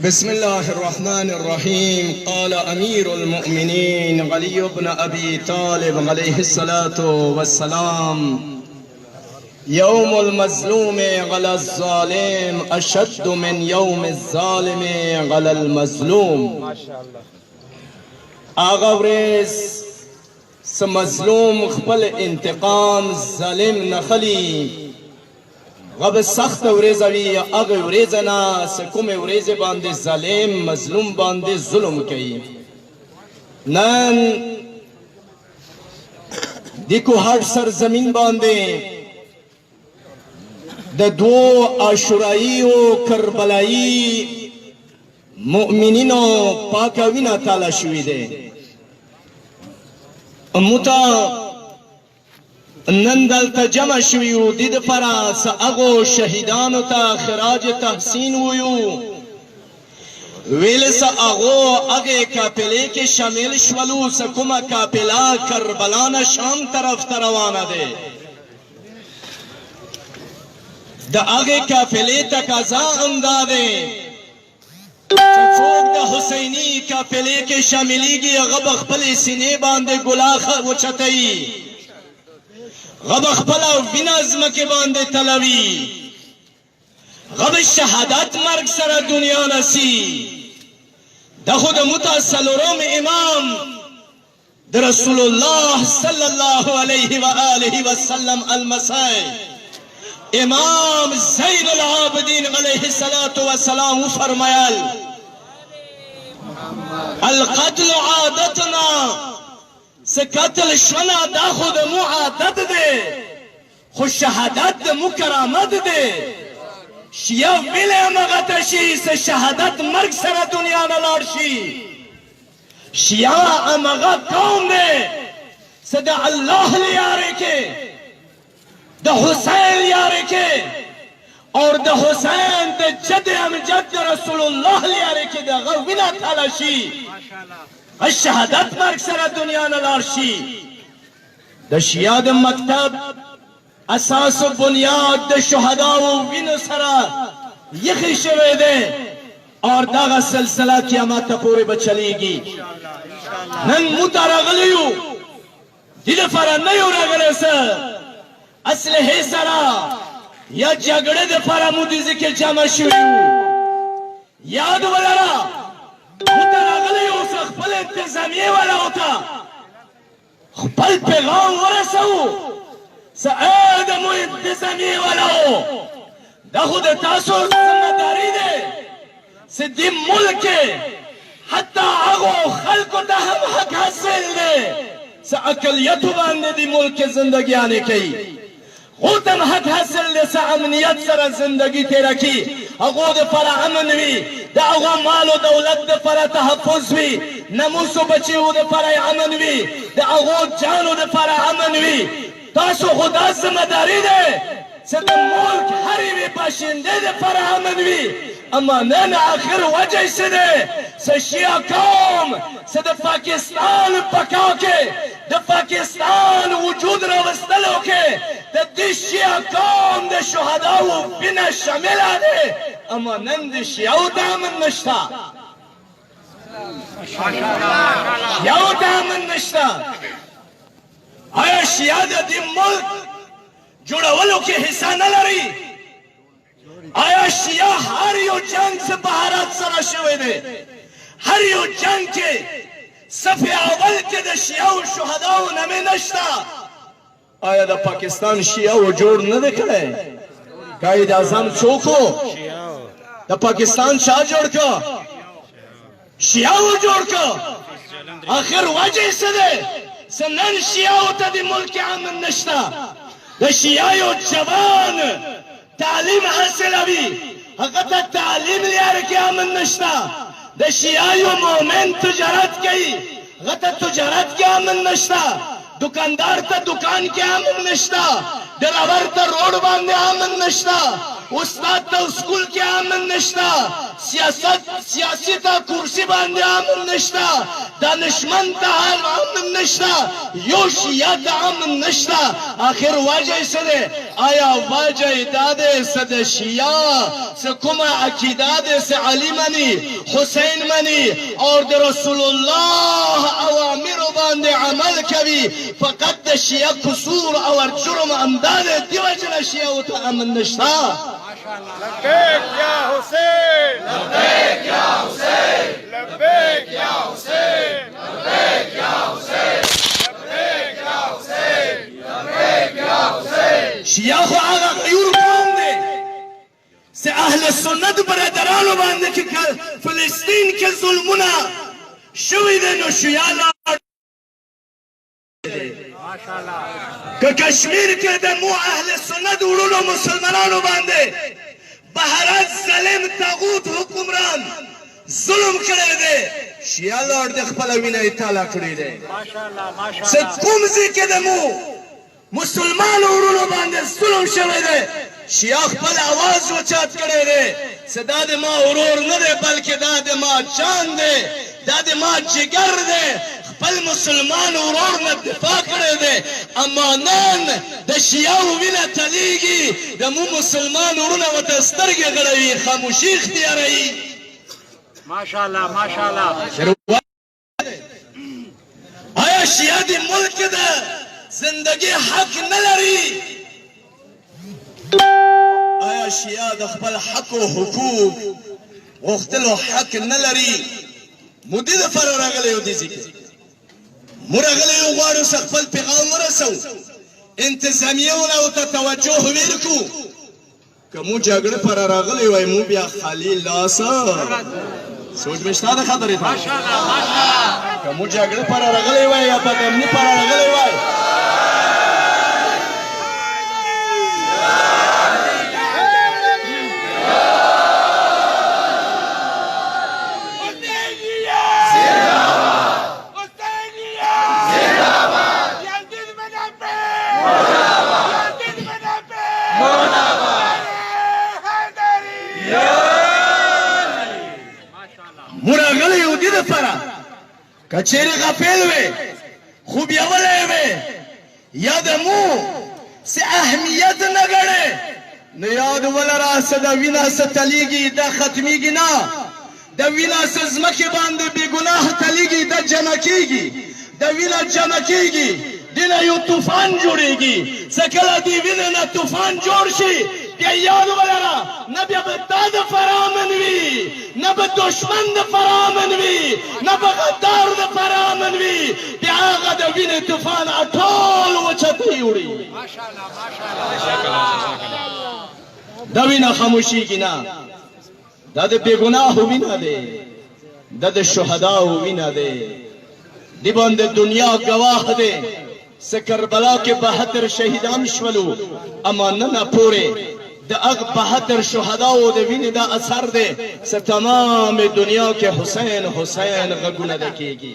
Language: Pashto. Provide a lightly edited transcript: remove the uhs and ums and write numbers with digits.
بسم الله الرحمن الرحيم. قال أمير المؤمنين علي بن أبي طالب عليه الصلاة والسلام: يوم المظلوم على الظالم أشد من يوم الظالم على المظلوم. آغا ورز مظلوم خپل انتقام ظالم نخلی غب سخت ورز وی اغ ورزنا سکم ورز باندې ظالم مظلوم باندې ظلم کوي. نن دی کوهاٹ سرزمین باندې د دو عاشورایی و کربلایی مؤمنینو پاک وینا تعالی شوی دی. امتا نن دلته جمع شویو د دې لپاره څه هغو شهیدانو ته خراج تحسین ویو، ویل څه هغو هغې قافلې کې شامل شولو څه کومه قافله کربلا نه شام طرف ته روانه دی. د هغې قافلې تقاضا همدا دی چې څوک د حسیني قافلې کې شاملیږي هغه به خپلې سینې باندې ګلاخ وچتوي، غب خپلا وینا ځمکې باندې تلوي، غب شهادت مرګ سره دنیا نسی. د خود متصلرم امام د رسول الله صلی الله علیه و آله و سلم المسیح امام زین العابدین علیه الصلاة والسلام فرمایل: القتل عادتنا، سے قتل شنا دا خود مو عادت دے، خود شہادت دا مو کرامت دے. شیعہ ویلے مغتشی سے شہادت مرگ سر دنیا نلار شی. شیعہ امغت قوم دے سے دا اللہ لیارے کے، دا حسین لیارے کے، اور دا حسین دا جد امجد رسول اللہ لیارے کے دا غوینا تھالشی. الشهادت مرگ سر دنیا نلارشی. د شیعہ د مکتب اساس و بنیاد د شهدا و وین سرا یخی شوی دے اور داغا سلسلہ قیامت پورے بچلیگی. نن مترغلیو دل فرا نیو رغلی سر اسلحے سرا یا جگڑے د فرا مدیزی کے جمع شویو. یاد ولرا متراغلی اوسا خپل انتظامیه والا ہوتا خپل پیغام ورسو سا آدمو انتظامیه والا ہو. دا خود تاسو سمداری دے سے دی ملک حتی آگو خلقو تا ہم حق حاصل دے سا اقلیتو باندے دی ملک زندگی آنے کی. خودم حق حاصل دے سا امنیت سر زندگی تیرا کی. اگو دے پر امن وی، دا اگو مال و دولت دے پر تحفظ وی، نموس و بچی ہو دے پر امن وی، دا اگو جان و دے پر امن وی. تاسو خدا ذمہ داری دے سے دا ملک ہری وی باشندے دے پر امن وی. اما نن آخر وجہ سے دے سے شیعہ قوم سے دا پاکستان پکا کے دا پاکستان وجود روستلو کے دا دی شیعہ قوم دا شہداو بنا شاملہ دے. اما نن دا شیعو دامن نشتا، شیعو دامن نشتا. آیا شیعہ دا دی ملک جوڑولو کے حصہ نہ لری؟ آیا شیعہ ہر یو جنگ سے بہارات سرا شوئے دے، ہر یو جنگ کے صف اول کے دا شیعہ و شہداو نمی نشتا؟ آیا دا پاکستان شیعہ و جوڑ نہ دکھلے؟ قائد اعظم چوکو دا پاکستان شاہ جوڑ کا شیعہ و جوڑ کا. آخر وجہ سے دے سنن شیعہ و تا دی ملک امن نشتا. دا شیعہ و جوان تعلیم حاصل ابھی حقیقت تعلیم لیار کے امن نشتا. دا شیعہ و مومن تجارت کی غطا تجارت کے امن نشتا. دکاندار تا دکان کے امن نشتا. ڈرائیور تا روڈ باندے امن نشتا. استاد تا اسکول کی امن نشتا، سیاسی تا کرسی باندې امن نشتا، دانشمند تا امن نشتا، یو شیعه تا امن نشتا. آخر وجه سده آیا وجه داده سده شیعه سکوم عقیده ده س علی منی حسین منی اور ده رسول الله اوامر باندې عمل کوي، فقط ده شیعه قصور اور جرم امداده دی وجه شیعه و تا امن نشتا. لبیک یا حسین، لبیک یا حسین، لبیک یا حسین، لبیک یا حسین، لبیک یا حسین، لبیک یا حسین. شیعه خو آغا غیور قوم دے سے اہل سنت برادرانو باندې کہ فلسطین کے ظلمنا شوی دے نو شیعه لار کہ کشمیر کے دے مو اہل سنت اڑولو مسلمانانو باندے بہرات ظلم تاغوت حکمران ظلم کرے دے شیعه لار دے خپل وینه اطلاع کړی دے سے کومزی کے دے مو مسلمان ورونو باندې ظلم شوی دی، شیعه خپل आवाज اوچت کړی دی چې دا د ما ورور نه دی بلکې دا د ما جان دی، دا د ما جگر دی، خپل مسلمان ورور نه دفاع کړی دی. اما نن د شیعه وینه تلیږي، د مو مسلمان ورونه ورته سترګې غړوي، خاموشي اختیاروي. ماشاءالله ماشاءالله. آیا شیعه د ملک ده زندگی حق نلری؟ آیا شیعه د خپل حق و حقوق غوښتلو حق نلري؟ مو دې دپاره راغلی یو دې ځای کې مو راغلی یو غواړو چې خپل پیغام ورسوو، انتظامیه ورته توجه ورکړو. که مو جګړې پاره راغلی وای مو بیا خالي لاسه سوچ مې شته د خبرې ته که مو جګړې پاره راغلی وای یا بدامني پاره راغلی وای مراغلی یو دی دپاره که چیرې غفل وې خو بیولی وې یا د مو څه اهمیت نه ګڼې نو یاد ولره څه د وینه څه تلیږي دا ختمیږي نه، د وینه څه ځمکې باندې بېګناه تلیږي دا جمع کېږي، د وینه جمع کېږي دینه یو طوفان جوړېږي، څه کله دې وینې نه طوفان جوړ شي بیا یاد ولره نه بیا به تا دپاره امن وي، نه به دشمن دپاره امن وي، نه به غدار دپاره امن وي، بیا هغه د وینې طوفان ټول وچتې وړي. دا وینه خاموشیږي نه، دا د بېګناهو وینه دی، دا د شهداو وینه دی، دې باندې دنیا ګواه دی. څه کربلا کې 72 شهیدان شولو، اما نن پورې د هغه 72 شهداو د وینې دا اثر دی چې تمام دنیا کې حسین حسین غږونه ده کېږي.